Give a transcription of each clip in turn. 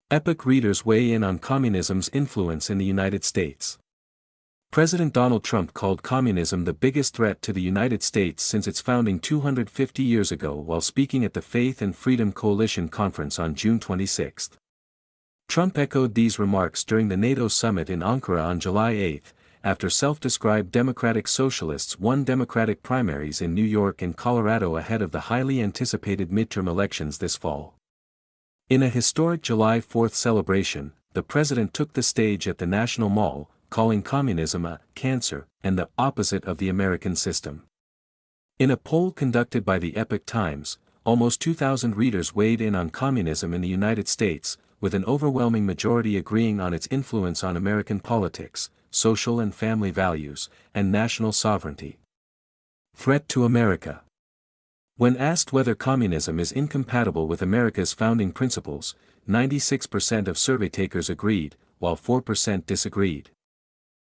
Epoch readers weigh in on communism's influence in the United States. President Donald Trump called communism the biggest threat to the United States since its founding 250 years ago while speaking at the Faith and Freedom Coalition conference on June 26. Trump echoed these remarks during the NATO summit in Ankara on July 8, after self-described Democratic Socialists won Democratic primaries in New York and Colorado ahead of the highly anticipated midterm elections this fall. In a historic July 4 celebration, the president took the stage at the National Mall, calling communism a cancer and the opposite of the American system. In a poll conducted by the Epoch Times, almost 2,000 readers weighed in on communism in the United States, with an overwhelming majority agreeing on its influence on American politics, social and family values, and national sovereignty. Threat to America. When asked whether communism is incompatible with America's founding principles, 96% of survey takers agreed, while 4% disagreed.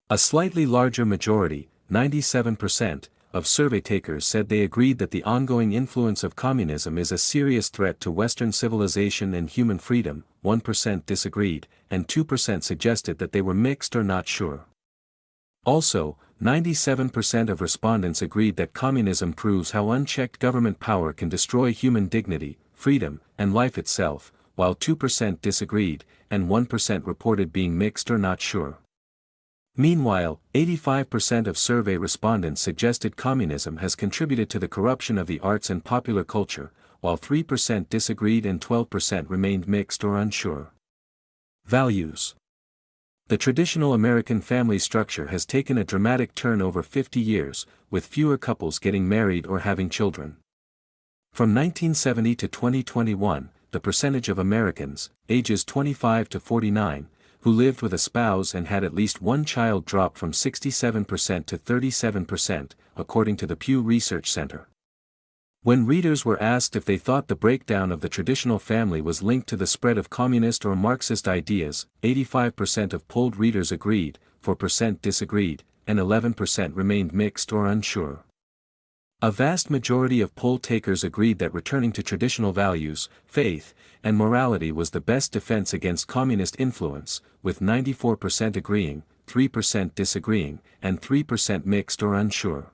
A slightly larger majority, 97%, of survey takers said they agreed that the ongoing influence of communism is a serious threat to Western civilization and human freedom, 1% disagreed, and 2% suggested that they were mixed or not sure. Also, 97% of respondents agreed that communism proves how unchecked government power can destroy human dignity, freedom, and life itself, while 2% disagreed, and 1% reported being mixed or not sure. Meanwhile, 85% of survey respondents suggested communism has contributed to the corruption of the arts and popular culture, while 3% disagreed and 12% remained mixed or unsure. Values. The traditional American family structure has taken a dramatic turn over 50 years, with fewer couples getting married or having children. From 1970 to 2021, the percentage of Americans, ages 25 to 49, who lived with a spouse and had at least one child dropped from 67% to 37%, according to the Pew Research Center. When readers were asked if they thought the breakdown of the traditional family was linked to the spread of communist or Marxist ideas, 85% of polled readers agreed, 4% disagreed, and 11% remained mixed or unsure. A vast majority of poll takers agreed that returning to traditional values, faith, and morality was the best defense against communist influence, with 94% agreeing, 3% disagreeing, and 3% mixed or unsure.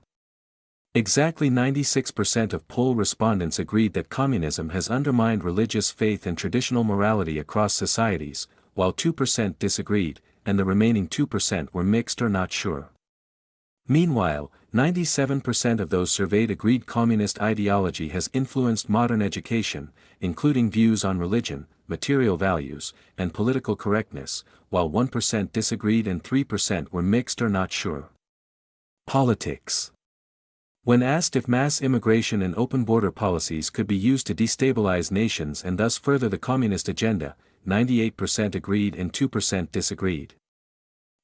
Exactly 96% of poll respondents agreed that communism has undermined religious faith and traditional morality across societies, while 2% disagreed, and the remaining 2% were mixed or not sure. Meanwhile, 97% of those surveyed agreed communist ideology has influenced modern education, including views on religion, material values, and political correctness, while 1% disagreed and 3% were mixed or not sure. Politics. When asked if mass immigration and open border policies could be used to destabilize nations and thus further the communist agenda, 98% agreed and 2% disagreed.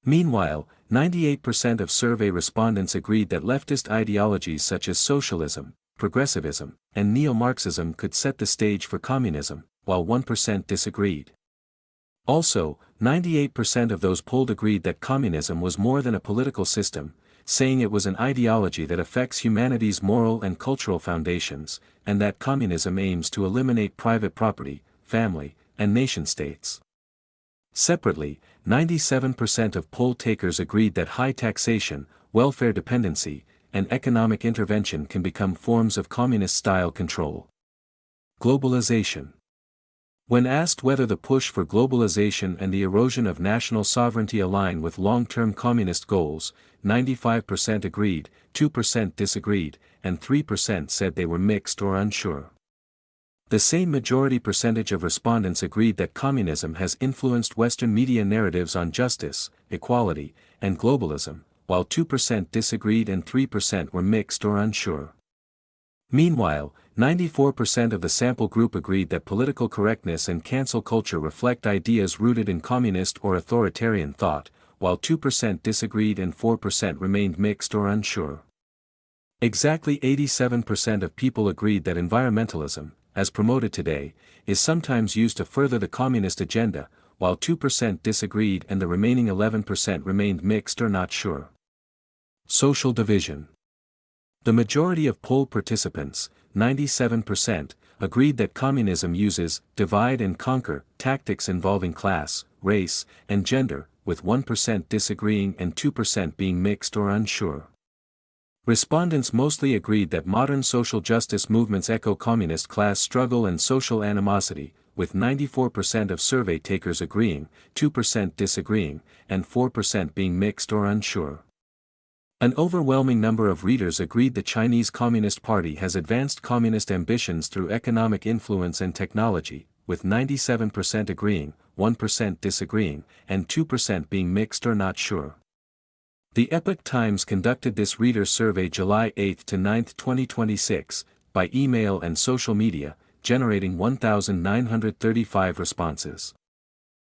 Meanwhile, 98% of survey respondents agreed that leftist ideologies such as socialism, progressivism, and neo-Marxism could set the stage for communism, while 1% disagreed. Also, 98% of those polled agreed that communism was more than a political system, saying it was an ideology that affects humanity's moral and cultural foundations, and that communism aims to eliminate private property, family, and nation-states. Separately, 97% of poll takers agreed that high taxation, welfare dependency, and economic intervention can become forms of communist-style control. Globalization. When asked whether the push for globalization and the erosion of national sovereignty align with long-term communist goals, 95% agreed, 2% disagreed, and 3% said they were mixed or unsure. The same majority percentage of respondents agreed that communism has influenced Western media narratives on justice, equality, and globalism, while 2% disagreed and 3% were mixed or unsure. Meanwhile, 94% of the sample group agreed that political correctness and cancel culture reflect ideas rooted in communist or authoritarian thought, while 2% disagreed and 4% remained mixed or unsure. Exactly 87% of people agreed that environmentalism, as promoted today, is sometimes used to further the communist agenda, while 2% disagreed and the remaining 11% remained mixed or not sure. Social division. The majority of poll participants, 97%, agreed that communism uses divide and conquer tactics involving class, race, and gender, with 1% disagreeing and 2% being mixed or unsure. Respondents mostly agreed that modern social justice movements echo communist class struggle and social animosity, with 94% of survey takers agreeing, 2% disagreeing, and 4% being mixed or unsure. An overwhelming number of readers agreed the Chinese Communist Party has advanced communist ambitions through economic influence and technology, with 97% agreeing, 1% disagreeing, and 2% being mixed or not sure. The Epoch Times conducted this reader survey July 8 to 9, 2026, by email and social media, generating 1,935 responses.